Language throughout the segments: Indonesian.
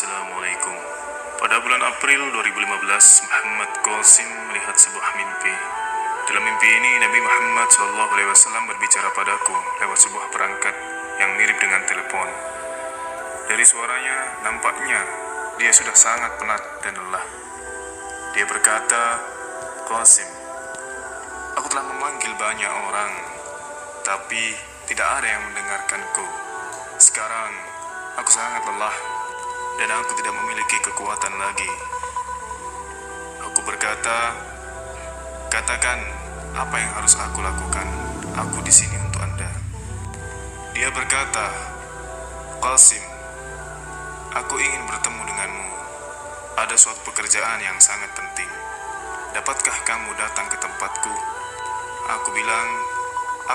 Assalamualaikum. Pada bulan April 2015, Muhammad Qasim melihat sebuah mimpi. Dalam mimpi ini, Nabi Muhammad SAW berbicara padaku lewat sebuah perangkat yang mirip dengan telepon. Dari suaranya, nampaknya dia sudah sangat penat dan lelah. Dia berkata, "Qasim, aku telah memanggil banyak orang, tapi tidak ada yang mendengarkanku. Sekarang, aku sangat lelah dan aku tidak memiliki kekuatan lagi." Aku berkata, "Katakan apa yang harus aku lakukan. Aku di sini untuk Anda." Dia berkata, "Qasim, aku ingin bertemu denganmu. Ada suatu pekerjaan yang sangat penting. Dapatkah kamu datang ke tempatku?" Aku bilang,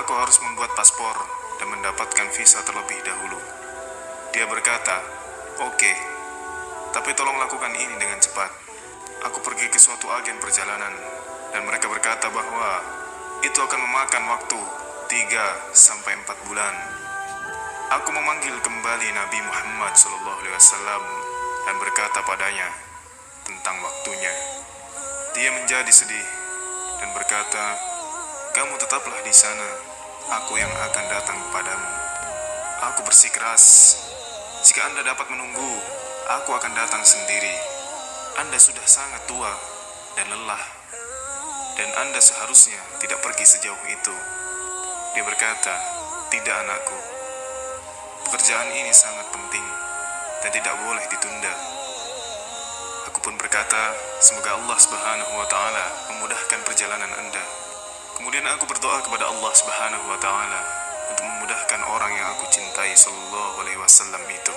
"Aku harus membuat paspor dan mendapatkan visa terlebih dahulu." Dia berkata, "Oke, tapi tolong lakukan ini dengan cepat. Aku pergi ke suatu agen perjalanan dan mereka berkata bahwa itu akan memakan waktu 3 sampai 4 bulan." Aku memanggil kembali Nabi Muhammad SAW dan berkata padanya tentang waktunya. Dia menjadi sedih dan berkata, "Kamu tetaplah di sana. Aku yang akan datang kepadamu." Aku bersikeras, "Jika Anda dapat menunggu, aku akan datang sendiri. Anda sudah sangat tua dan lelah, dan Anda seharusnya tidak pergi sejauh itu." Dia berkata, "Tidak, anakku. Pekerjaan ini sangat penting dan tidak boleh ditunda." Aku pun berkata, "Semoga Allah Subhanahu wa Ta'ala memudahkan perjalanan Anda." Kemudian aku berdoa kepada Allah Subhanahu wa Ta'ala untuk memudahkan orang yang aku cintai Sallallahu Alaihi Wasallam itu.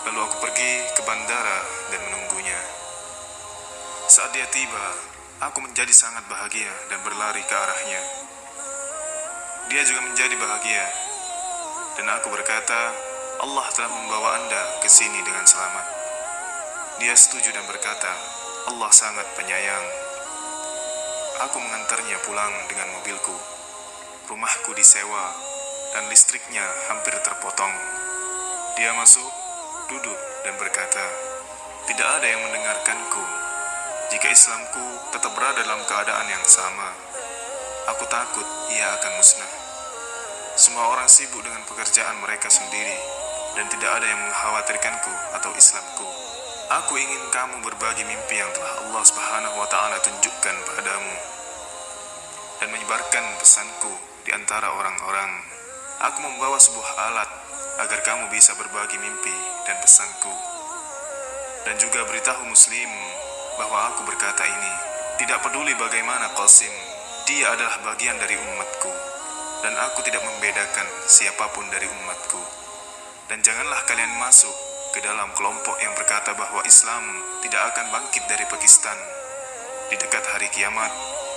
Lalu aku pergi ke bandara dan menunggunya. Saat dia tiba, aku menjadi sangat bahagia dan berlari ke arahnya. Dia juga menjadi bahagia, dan aku berkata, "Allah telah membawa Anda ke sini dengan selamat." Dia setuju dan berkata, "Allah sangat penyayang." Aku mengantarnya pulang dengan mobilku. Rumahku disewa, dan listriknya hampir terpotong. Dia masuk, duduk, dan berkata, "Tidak ada yang mendengarkanku. Jika Islamku tetap berada dalam keadaan yang sama, aku takut ia akan musnah. Semua orang sibuk dengan pekerjaan mereka sendiri, dan tidak ada yang mengkhawatirkanku atau Islamku. Aku ingin kamu berbagi mimpi yang telah Allah Subhanahu wa Ta'ala tunjukkan padamu, dan menyebarkan pesanku di antara orang-orang. Aku membawa sebuah alat agar kamu bisa berbagi mimpi dan pesanku. Dan juga beritahu muslim bahwa aku berkata ini, tidak peduli bagaimana Qasim, dia adalah bagian dari umatku, dan aku tidak membedakan siapapun dari umatku. Dan janganlah kalian masuk ke dalam kelompok yang berkata bahwa Islam tidak akan bangkit dari Pakistan. Di dekat hari kiamat,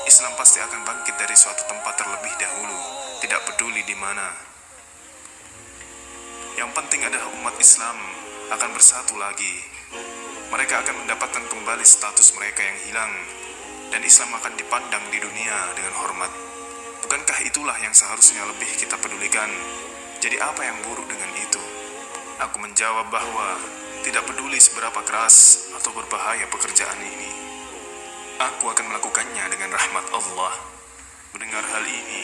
Islam pasti akan bangkit dari suatu tempat terlebih dahulu, tidak peduli di mana. Yang penting adalah umat Islam akan bersatu lagi. Mereka akan mendapatkan kembali status mereka yang hilang, dan Islam akan dipandang di dunia dengan hormat. Bukankah itulah yang seharusnya lebih kita pedulikan? Jadi apa yang buruk dengan itu? Aku menjawab bahwa tidak peduli seberapa keras atau berbahaya pekerjaan ini, aku akan melakukannya dengan rahmat Allah. Mendengar hal ini,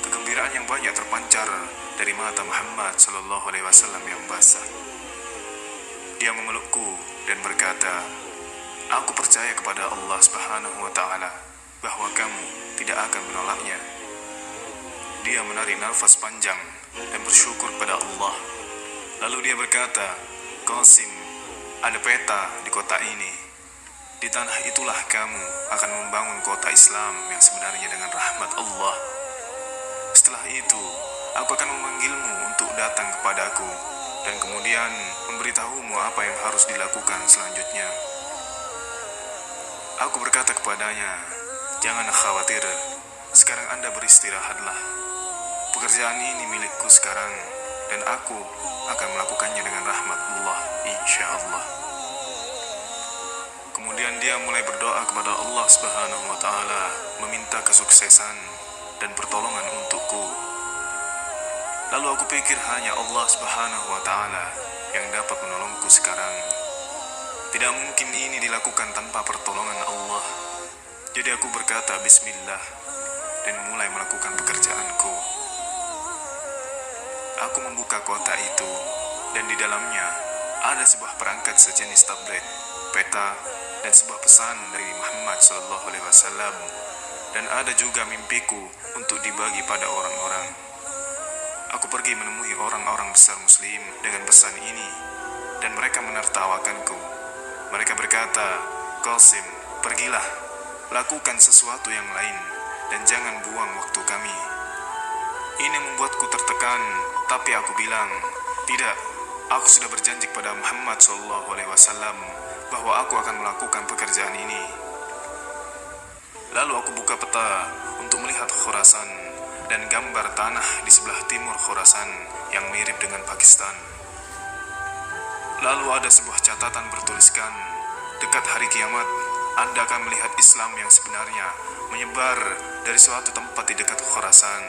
kegembiraan yang banyak terpancar dari mata Muhammad Sallallahu Alaihi Wasallam yang basah. Dia memelukku dan berkata, "Aku percaya kepada Allah Subhanahu wa Ta'ala bahwa kamu tidak akan menolaknya." Dia menarik nafas panjang dan bersyukur pada Allah. Lalu dia berkata, "Qasim, ada peta di kota ini. Di tanah itulah kamu akan membangun kota Islam yang sebenarnya dengan rahmat Allah. Setelah itu, aku akan memanggilmu untuk datang kepadaku, dan kemudian memberitahumu apa yang harus dilakukan selanjutnya." Aku berkata kepadanya, "Jangan khawatir, sekarang Anda beristirahatlah. Pekerjaan ini milikku sekarang, dan aku akan melakukannya dengan rahmat Allah, insya Allah." Kemudian dia mulai berdoa kepada Allah Subhanahu wa Ta'ala, meminta kesuksesan dan pertolongan untukku. Lalu aku pikir hanya Allah Subhanahu wa Ta'ala yang dapat menolongku sekarang. Tidak mungkin ini dilakukan tanpa pertolongan Allah. Jadi aku berkata bismillah dan mulai melakukan pekerjaanku. Aku membuka kotak itu dan di dalamnya ada sebuah perangkat sejenis tablet, peta, dan sebuah pesan dari Muhammad SAW. Dan ada juga mimpiku untuk dibagi pada orang-orang. Aku pergi menemui orang-orang besar muslim dengan pesan ini, dan mereka menertawakanku. Mereka berkata, Qasim, pergilah, lakukan sesuatu yang lain, dan jangan buang waktu kami. Ini membuatku tertekan, tapi aku bilang, tidak, aku sudah berjanji kepada Muhammad SAW bahwa aku akan melakukan pekerjaan ini. Lalu aku buka peta untuk melihat Khurasan dan gambar tanah di sebelah timur Khurasan yang mirip dengan Pakistan. Lalu ada sebuah catatan bertuliskan, dekat hari kiamat, Anda akan melihat Islam yang sebenarnya menyebar dari suatu tempat di dekat Khurasan.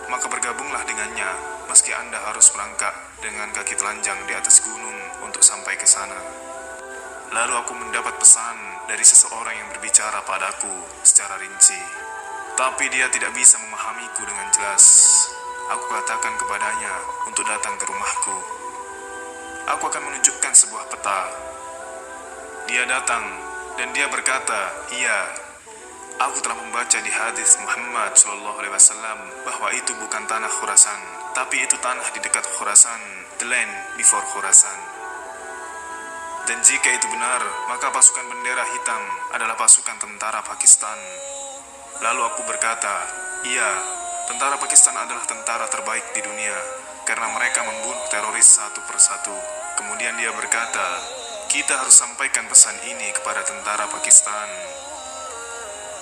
Maka bergabunglah dengannya, meski Anda harus merangkak dengan kaki telanjang di atas gunung untuk sampai ke sana. Lalu aku mendapat pesan dari seseorang yang berbicara padaku secara rinci. Tapi dia tidak bisa memahamiku dengan jelas. Aku katakan kepadanya untuk datang ke rumahku. Aku akan menunjukkan sebuah peta. Dia datang dan dia berkata, iya, aku telah membaca di hadis Muhammad SAW bahwa itu bukan tanah Khurasan, tapi itu tanah di dekat Khurasan, the land before Khurasan. Dan jika itu benar, maka pasukan bendera hitam adalah pasukan tentara Pakistan. Lalu aku berkata, iya, tentara Pakistan adalah tentara terbaik di dunia, karena mereka membunuh teroris satu persatu. Kemudian dia berkata, kita harus sampaikan pesan ini kepada tentara Pakistan.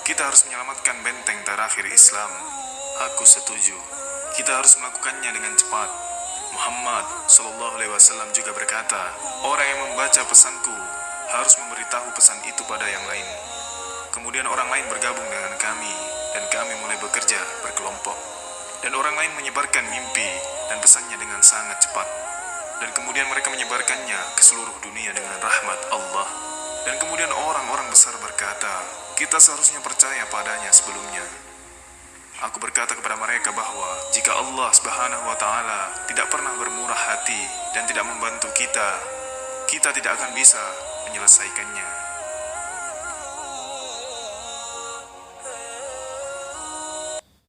Kita harus menyelamatkan benteng terakhir Islam. Aku setuju. Kita harus melakukannya dengan cepat. Muhammad SAW juga berkata, orang yang membaca pesanku harus memberitahu pesan itu pada yang lain. Kemudian orang lain bergabung dengan kami, dan kami mulai bekerja berkelompok. Dan orang lain menyebarkan mimpi dan pesannya dengan sangat cepat. Dan kemudian mereka menyebarkannya ke seluruh dunia dengan rahmat Allah. Dan kemudian orang-orang besar berkata, kita seharusnya percaya padanya sebelumnya. Aku berkata kepada mereka bahwa jika Allah Subhanahu wa Ta'ala tidak pernah bermurah hati dan tidak membantu kita, kita tidak akan bisa menyelesaikannya.